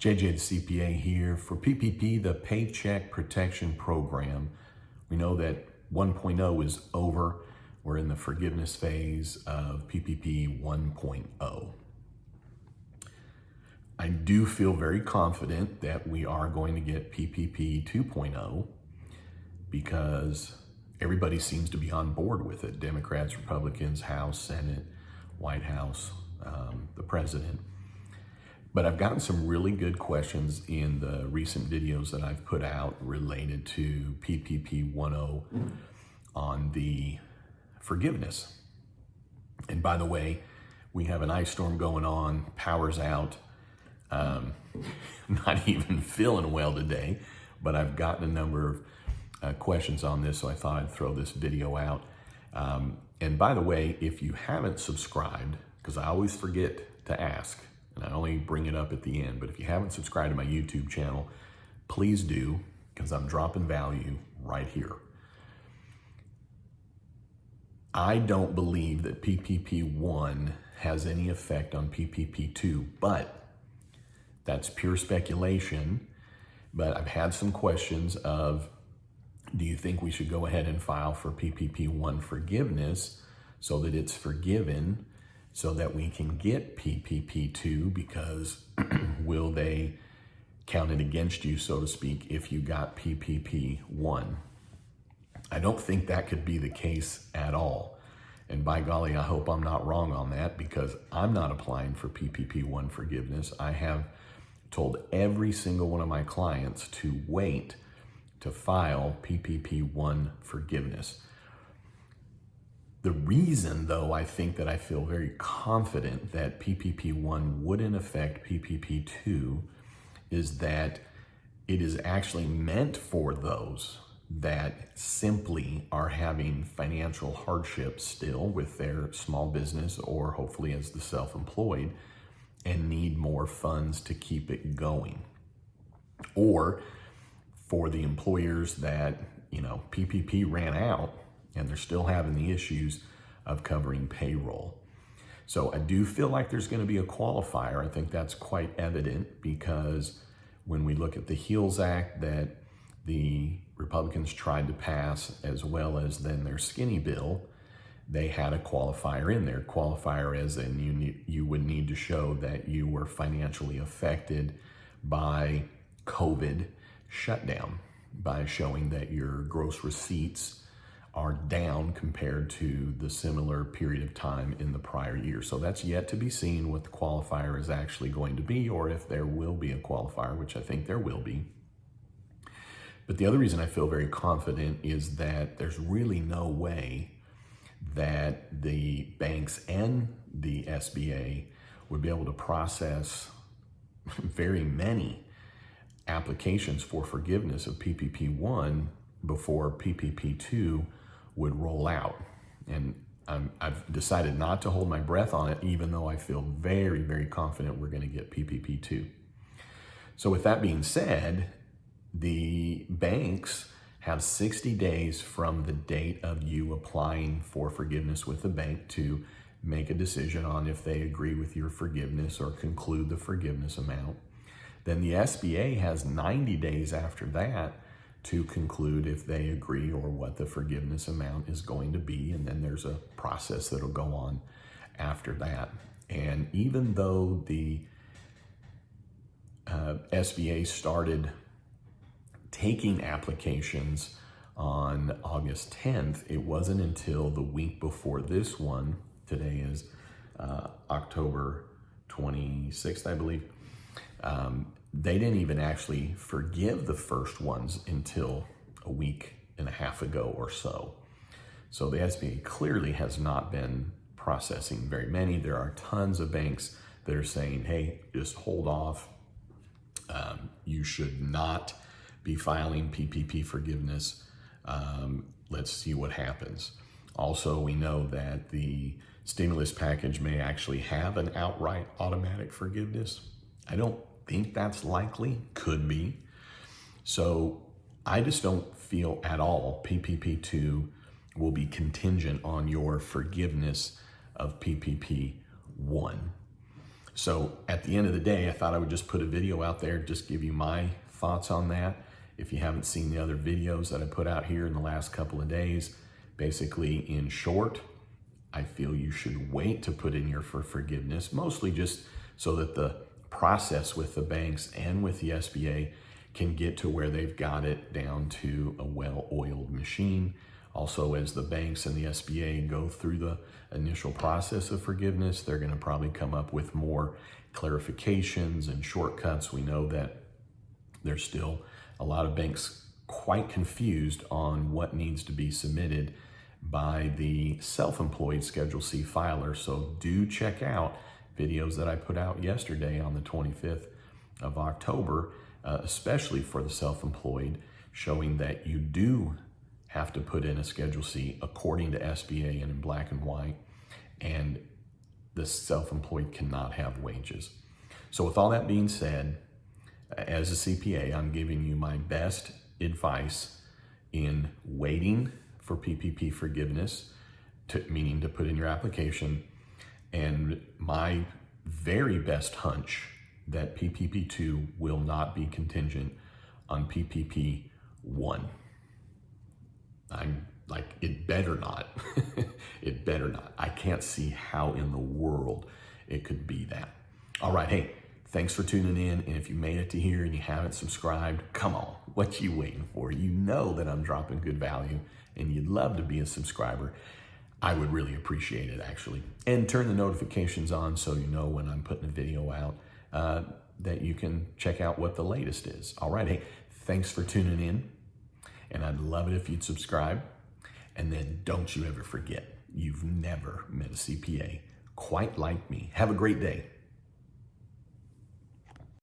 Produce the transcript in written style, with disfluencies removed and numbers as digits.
JJ the CPA here for PPP, the Paycheck Protection Program. We know that 1.0 is over. We're in the forgiveness phase of PPP 1.0. I do feel very confident that we are going to get PPP 2.0 because everybody seems to be on board with it. Democrats, Republicans, House, Senate, White House, the president. But I've gotten some really good questions in the recent videos that I've put out related to PPP 1.0 on the forgiveness. And by the way, we have an ice storm going on, power's out. Not even feeling well today, but I've gotten a number of questions on this, so I thought I'd throw this video out. And by the way, if you haven't subscribed, because I always forget to ask, and I only bring it up at the end, but if you haven't subscribed to my YouTube channel, please do, because I'm dropping value right here. I don't believe that PPP 1 has any effect on PPP 2, but that's pure speculation. But I've had some questions of, do you think we should go ahead and file for PPP 1 forgiveness so that it's forgiven so that we can get PPP 2, because will they count it against you, so to speak, if you got PPP 1? I don't think that could be the case at all. And by golly, I hope I'm not wrong on that, because I'm not applying for PPP 1 forgiveness. I have told every single one of my clients to wait to file PPP 1 forgiveness. The reason, though, I think that I feel very confident that PPP 1 wouldn't affect PPP 2 is that it is actually meant for those that simply are having financial hardship still with their small business, or hopefully as the self-employed, and need more funds to keep it going. Or for the employers that, PPP ran out and they're still having the issues of covering payroll. So I do feel like there's going to be a qualifier. I think that's quite evident, because when we look at the HEALS Act that the Republicans tried to pass, as well as then their skinny bill, they had a qualifier in there. Qualifier as in you would need to show that you were financially affected by COVID shutdown, by showing that your gross receipts are down compared to the similar period of time in the prior year. So that's yet to be seen what the qualifier is actually going to be, or if there will be a qualifier, which I think there will be. But the other reason I feel very confident is that there's really no way that the banks and the SBA would be able to process very many applications for forgiveness of PPP 1 before PPP 2 would roll out. And I've decided not to hold my breath on it, even though I feel very, very confident we're going to get PPP 2. So with that being said, the banks have 60 days from the date of you applying for forgiveness with the bank to make a decision on if they agree with your forgiveness or conclude the forgiveness amount. Then the SBA has 90 days after that to conclude if they agree or what the forgiveness amount is going to be. And then there's a process that'll go on after that. And even though the SBA started taking applications on August 10th, it wasn't until the week before this one, today is October 26th, I believe, they didn't even actually forgive the first ones until a week and a half ago or so. So the SBA clearly has not been processing very many. There are tons of banks that are saying, hey, just hold off. You should not be filing PPP forgiveness. Let's see what happens. Also, we know that the stimulus package may actually have an outright automatic forgiveness. I don't think that's likely, could be. So I just don't feel at all PPP 2 will be contingent on your forgiveness of PPP 1. So at the end of the day, I thought I would just put a video out there, just give you my thoughts on that. If you haven't seen the other videos that I put out here in the last couple of days, basically in short, I feel you should wait to put in your forgiveness, mostly just so that the process with the banks and with the SBA can get to where they've got it down to a well-oiled machine. Also, as the banks and the SBA go through the initial process of forgiveness, they're going to probably come up with more clarifications and shortcuts. We know that there's still a lot of banks quite confused on what needs to be submitted by the self-employed Schedule C filer. So do check out videos that I put out yesterday on the 25th of October, especially for the self-employed, showing that you do have to put in a Schedule C according to SBA and in black and white, and the self-employed cannot have wages. So with all that being said, as a CPA, I'm giving you my best advice in waiting for PPP forgiveness, meaning to put in your application, and my very best hunch that PPP2 will not be contingent on PPP1. I'm like, it better not. It better not. I can't see how in the world it could be that. All right, hey, thanks for tuning in. And if you made it to here and you haven't subscribed, come on, what you waiting for? You know that I'm dropping good value and you'd love to be a subscriber. I would really appreciate it, actually. And turn the notifications on so you know when I'm putting a video out that you can check out what the latest is. All right, hey, thanks for tuning in. And I'd love it if you'd subscribe. And then don't you ever forget, you've never met a CPA quite like me. Have a great day.